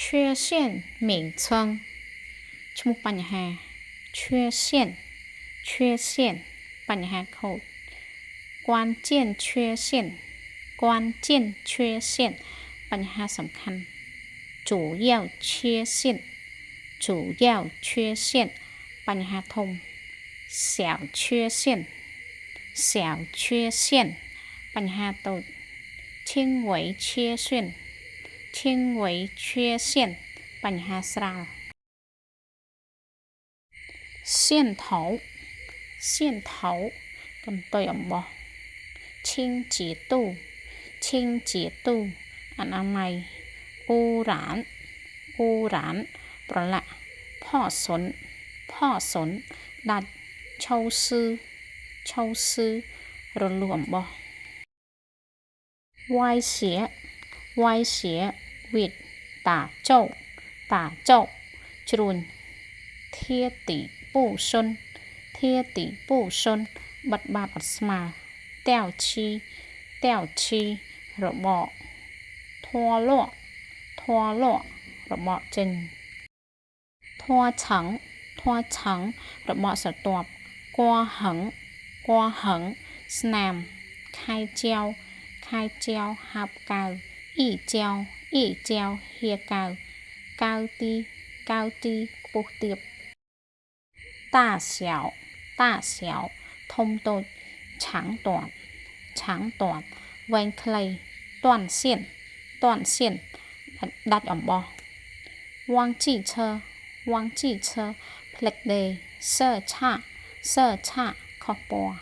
缺陷名称ឈ្មោះបញ្ហា缺陷បញ្ហាខូច关键缺陷បញ្ហាសំខាន់主要缺陷បញ្ហាធំ小缺陷បញ្ហាតូច轻微缺陷បញ្ហាស្រាល线头កន្ទុយអំបោះ清洁度អនាម័យ污染ប្រឡាក់破损ដាច់抽丝រលួសអំបោះ歪斜width打皱ជ្រួញ贴底部皴បិទបាបអត់ស្មើ掉漆របក脱落របកចេញ脱层របកស្រទាប់刮痕ស្នាម开胶ហាប់កៅអ៊ី胶ហៀកៅកៅទីខ្ពស់ទាប大小ធំតូច长短វែងខ្លី断线ដាច់អំបោះ忘记车ភ្លេចដេរ色差ខុសពណ៌